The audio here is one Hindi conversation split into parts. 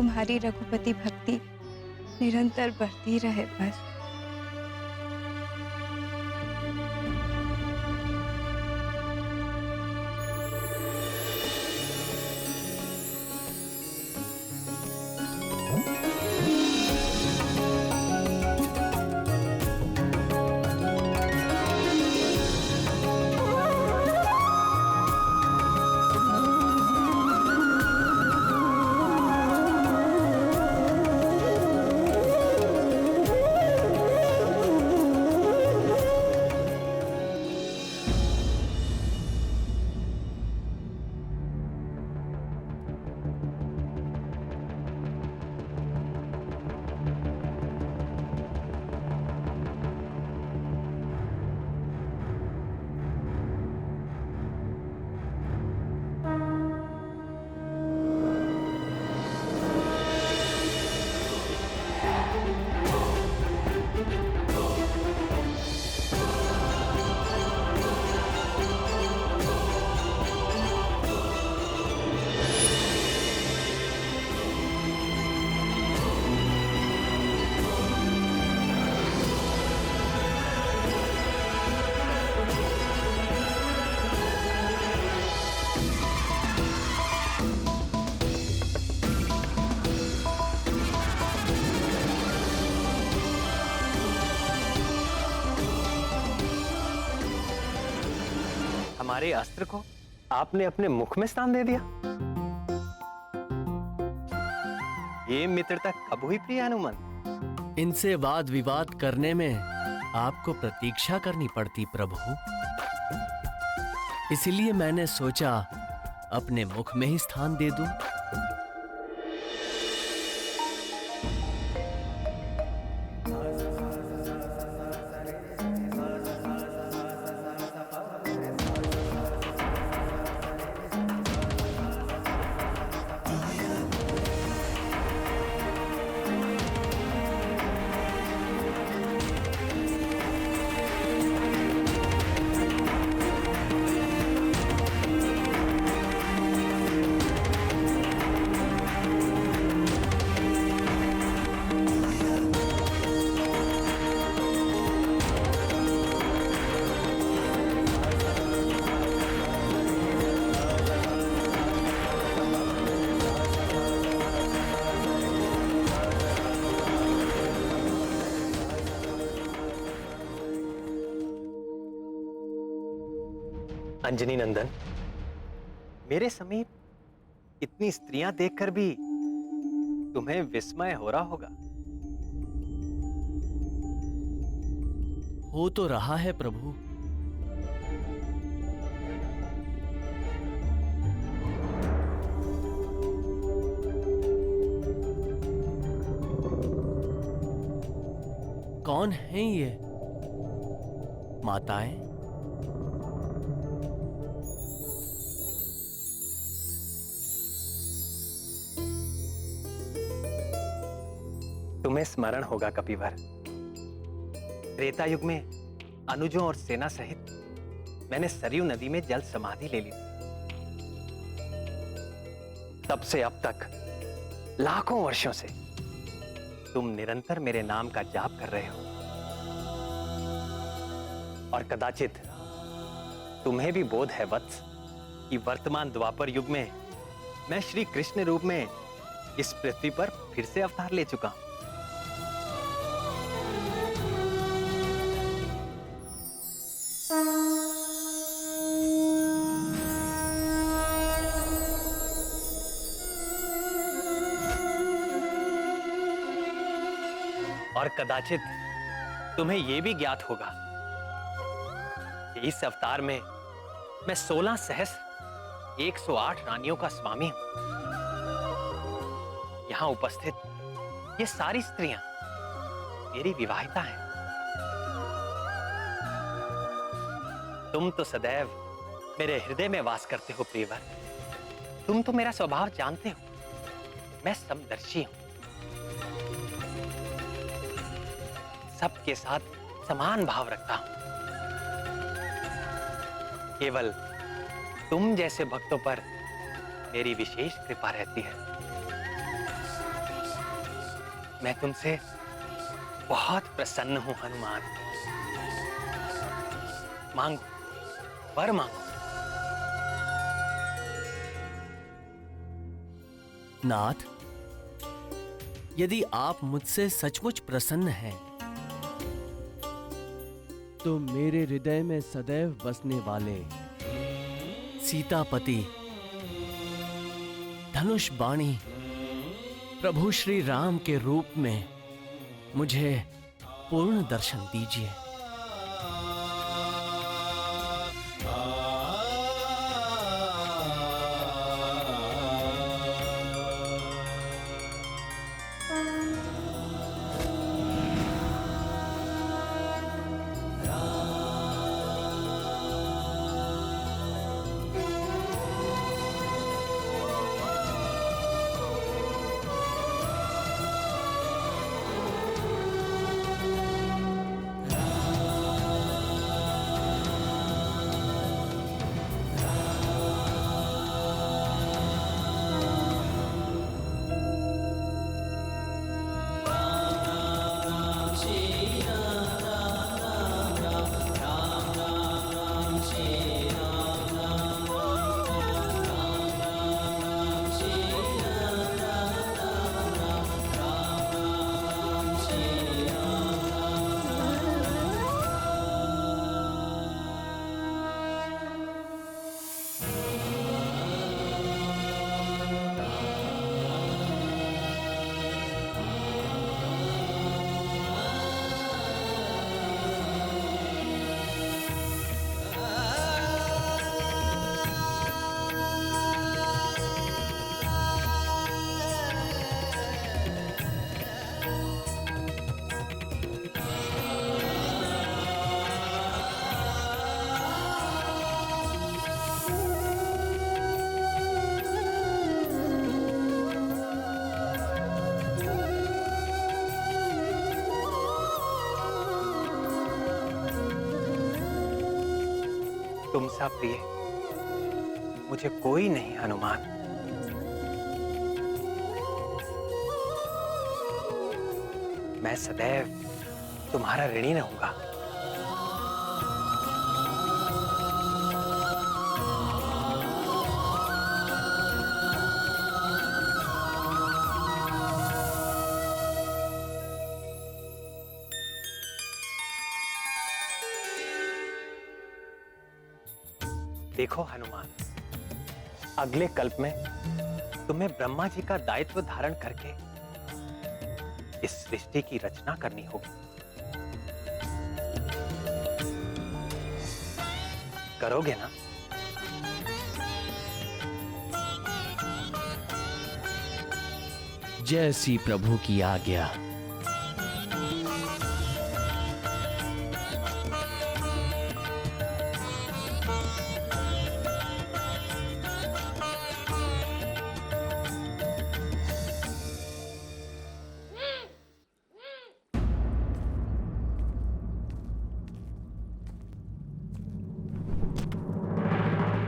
तुम्हारी रघुपति भक्ति निरंतर बढ़ती रहे बस। हमारे अस्त्र को आपने अपने मुख में स्थान दे दिया। ये मित्रता कब हुई प्रिय हनुमान? इनसे वाद विवाद करने में आपको प्रतीक्षा करनी पड़ती प्रभु, इसलिए मैंने सोचा अपने मुख में ही स्थान दे दूं। अंजनी नंदन, मेरे समीप इतनी स्त्रियां देखकर भी तुम्हें विस्मय हो रहा होगा। हो तो रहा है प्रभु। कौन हैं ये माताएं? तुम्हें स्मरण होगा कपिवर, त्रेता युग में अनुजों और सेना सहित मैंने सरयू नदी में जल समाधि ले ली। तब से अब तक लाखों वर्षों से तुम निरंतर मेरे नाम का जाप कर रहे हो, और कदाचित तुम्हें भी बोध है वत्स कि वर्तमान द्वापर युग में मैं श्री कृष्ण रूप में इस पृथ्वी पर फिर से अवतार ले चुका हूं। और कदाचित तुम्हें यह भी ज्ञात होगा कि इस अवतार में मैं 16 सहस्र 108 रानियों का स्वामी हूं। यहां उपस्थित ये सारी स्त्रियां मेरी विवाहिता हैं। तुम तो सदैव मेरे हृदय में वास करते हो प्रियवर। तुम तो मेरा स्वभाव जानते हो। मैं समदर्शी हूं, सबके साथ समान भाव रखता हूं। केवल तुम जैसे भक्तों पर मेरी विशेष कृपा रहती है। मैं तुमसे बहुत प्रसन्न हूं हनुमान। मांगो, वर मांगो। नाथ, यदि आप मुझसे सचमुच प्रसन्न हैं, तो मेरे हृदय में सदैव बसने वाले सीतापति धनुष बाणी प्रभु श्री राम के रूप में मुझे पूर्ण दर्शन दीजिए। तुम सा प्रिय मुझे कोई नहीं हनुमान। मैं सदैव तुम्हारा ऋणी रहूंगा। देखो हनुमान, अगले कल्प में तुम्हें ब्रह्मा जी का दायित्व धारण करके इस सृष्टि की रचना करनी होगी। करोगे ना? जैसी प्रभु की आज्ञा।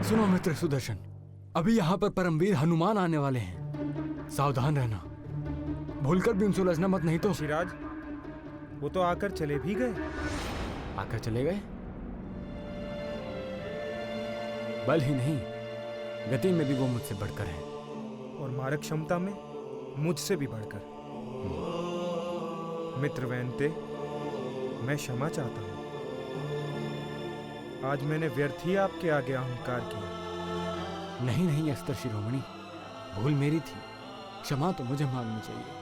सुनो मित्र सुदर्शन, अभी यहाँ पर परमवीर हनुमान आने वाले हैं। सावधान रहना, भूलकर भी उनसे उलझना मत, नहीं तो। ऋषिराज, वो तो आकर चले भी गए। आकर चले गए? बल ही नहीं, गति में भी वो मुझसे बढ़कर है। और मारक क्षमता में मुझसे भी बढ़कर। मित्र वैनते, मैं क्षमा चाहता हूं। आज मैंने व्यर्थ ही आपके आगे अहंकार किया। नहीं नहीं अस्त्र शिरोमणि, भूल मेरी थी, क्षमा तो मुझे मांगनी चाहिए।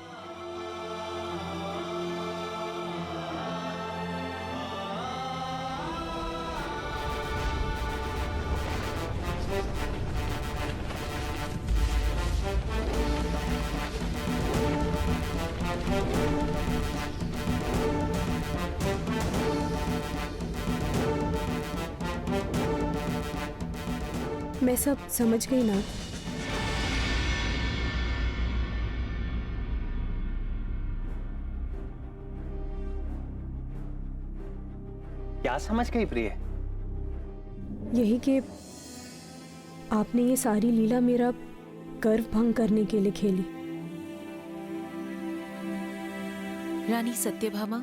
मैं सब समझ गई ना। क्या समझ गई प्रिय? यही कि आपने ये सारी लीला मेरा गर्व भंग करने के लिए खेली। रानी सत्यभामा,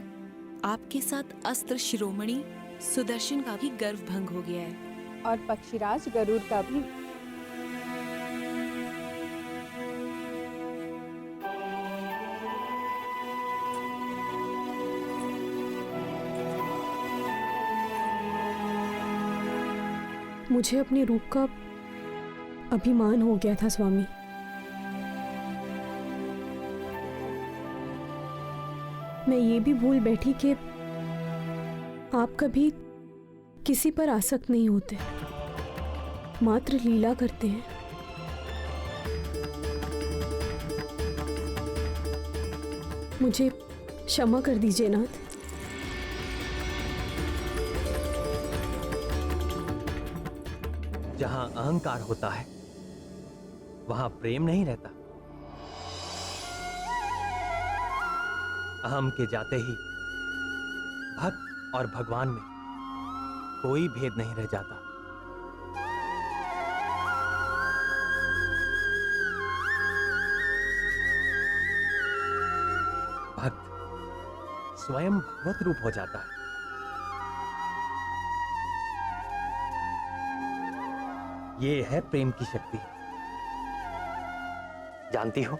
आपके साथ अस्त्र शिरोमणि सुदर्शन का भी गर्व भंग हो गया है। और पक्षीराज गरुड़ का भी। मुझे अपने रूप का अभिमान हो गया था स्वामी। मैं ये भी भूल बैठी कि आप कभी किसी पर आसक्त नहीं होते, मात्र लीला करते हैं। मुझे क्षमा कर दीजिए नाथ। जहां अहंकार होता है वहां प्रेम नहीं रहता। अहम के जाते ही भक्त और भगवान में कोई भेद नहीं रह जाता। भक्त स्वयं भगवत रूप हो जाता है। ये है प्रेम की शक्ति। जानती हो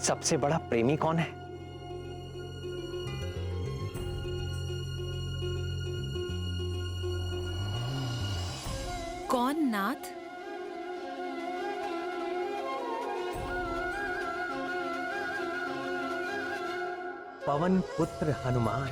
सबसे बड़ा प्रेमी कौन है? कौन नाथ? पवन पुत्र हनुमान।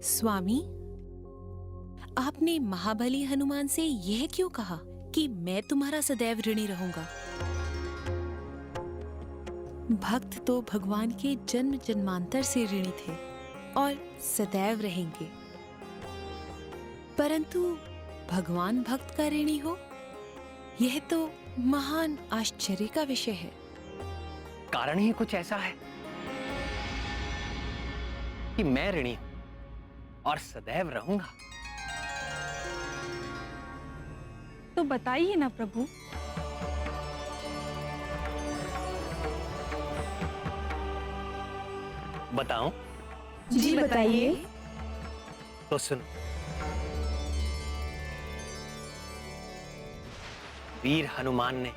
स्वामी, आपने महाबली हनुमान से यह क्यों कहा कि मैं तुम्हारा सदैव ऋणी रहूंगा? भक्त तो भगवान के जन्म जन्मांतर से ऋणी थे और सदैव रहेंगे, परंतु भगवान भक्त का ऋणी हो, यह तो महान आश्चर्य का विषय है। कारण ही कुछ ऐसा है कि मैं ऋणी हूं और सदैव रहूंगा। तो बताइए ना प्रभु। बताऊं? जी बताइए। तो सुनो। वीर हनुमान ने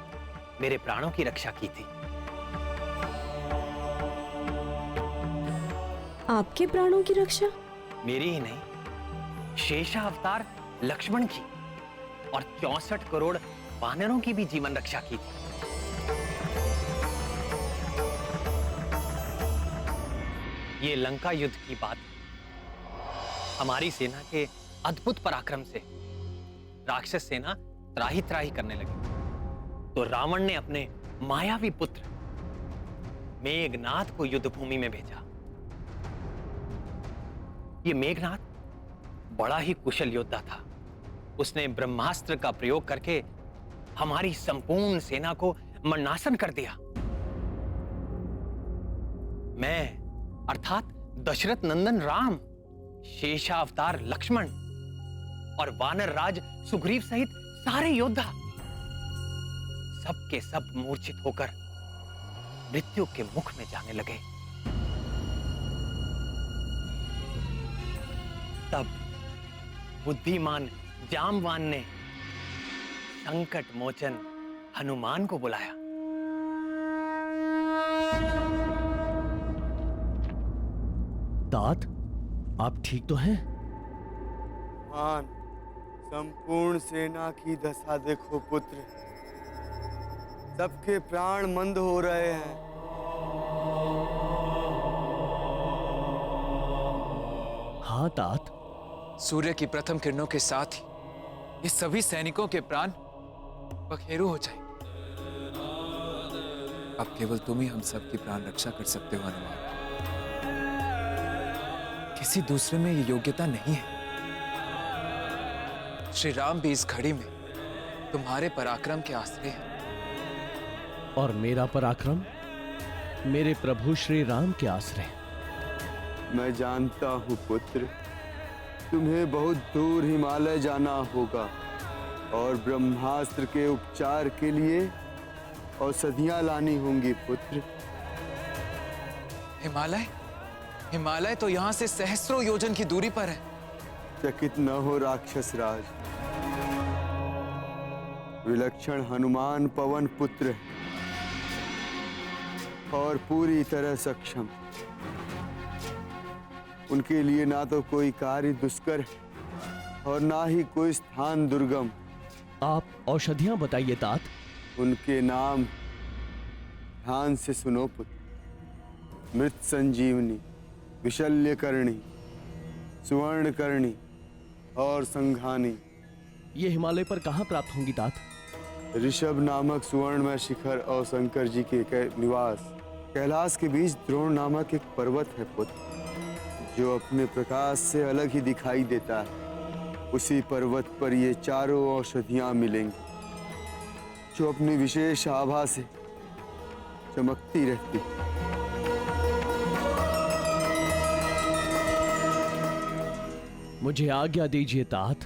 मेरे प्राणों की रक्षा की थी। आपके प्राणों की रक्षा? मेरी ही नहीं, शेषावतार लक्ष्मण की और 64 करोड़ वानरों की भी जीवन रक्षा की थी। ये लंका युद्ध की बात। हमारी सेना के अद्भुत पराक्रम से राक्षस सेना त्राही त्राही करने लगी, तो रावण ने अपने मायावी पुत्र मेघनाथ को युद्ध भूमि में भेजा। ये मेघनाथ बड़ा ही कुशल योद्धा था। उसने ब्रह्मास्त्र का प्रयोग करके हमारी संपूर्ण सेना को मरणासन कर दिया। मैं अर्थात दशरथ नंदन राम, शेषावतार लक्ष्मण और वानर राज सुग्रीव सहित सारे योद्धा सब के सब मूर्छित होकर मृत्यु के मुख में जाने लगे। तब बुद्धिमान जामवान ने संकट मोचन हनुमान को बुलाया। तात, आप ठीक तो हैं? मान, संपूर्ण सेना की दशा देखो पुत्र, सबके प्राण मंद हो रहे हैं। हाँ तात। सूर्य की प्रथम किरणों के साथ ही ये सभी सैनिकों के प्राण पखेरु हो जाए। अब केवल तुम ही हम सब की प्राण रक्षा कर सकते हो हनुमान। किसी दूसरे में ये योग्यता नहीं है। श्री राम भी इस घड़ी में तुम्हारे पराक्रम के आश्रय हैं। और मेरा पराक्रम मेरे प्रभु श्री राम के आश्रय। मैं जानता हूँ पुत्र, तुम्हें बहुत दूर हिमालय जाना होगा और ब्रह्मास्त्र के उपचार के लिए औषधियां लानी होंगी पुत्र। हिमालय? हिमालय तो यहाँ से सहस्त्रों योजन की दूरी पर है। चकित न हो राक्षस राज, विलक्षण हनुमान पवन पुत्र है और पूरी तरह सक्षम। उनके लिए ना तो कोई कार्य दुष्कर है और ना ही कोई स्थान दुर्गम। आप औषधियां बताइए तात। उनके नाम ध्यान से सुनो पुत्र। मृत संजीवनी, विशल्यकर्णी, सुवर्णकर्णी और संघानी। ये हिमालय पर कहाँ प्राप्त होंगी तात? ऋषभ नामक सुवर्णमय शिखर और शंकर जी के निवास कैलाश के बीच द्रोण नामक एक पर्वत है पुत्र, जो अपने प्रकाश से अलग ही दिखाई देता है। उसी पर्वत पर ये चारों औषधियां मिलेंगी, जो अपनी विशेष आभा से चमकती रहती। मुझे आज्ञा दीजिए तात।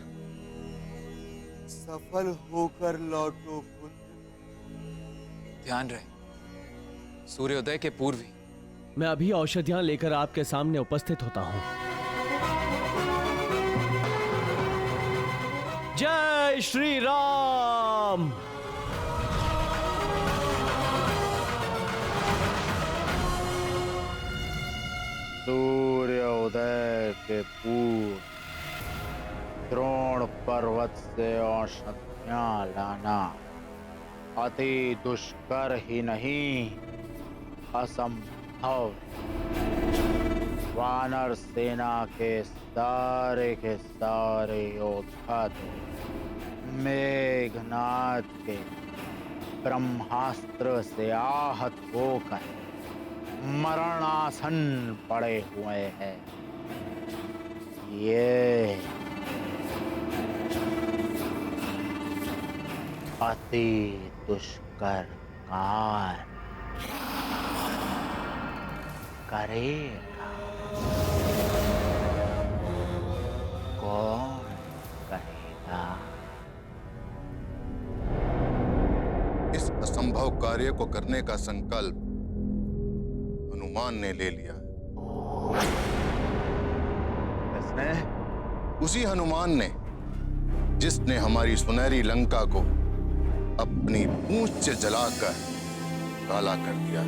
सफल होकर लौटो पुत्र। ध्यान रहे, सूर्योदय के पूर्व ही। मैं अभी औषधियां लेकर आपके सामने उपस्थित होता हूं। जय श्री राम। सूर्योदय के पूर्व द्रोण पर्वत से औषधियां लाना अति दुष्कर ही नहीं, असंभव। वानर सेना के सारे योद्धा मेघनाद के ब्रह्मास्त्र से आहत होकर मरणासन पड़े हुए हैं। ये अति दुष्कर कार्य करेगा। कौन करेगा? इस असंभव कार्य को करने का संकल्प हनुमान ने ले लिया। किसने? उसी हनुमान ने जिसने हमारी सुनहरी लंका को अपनी पूंछ से जलाकर काला कर दिया।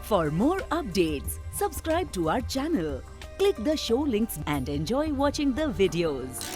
For more updates, subscribe to our channel, click the show links and enjoy watching the videos.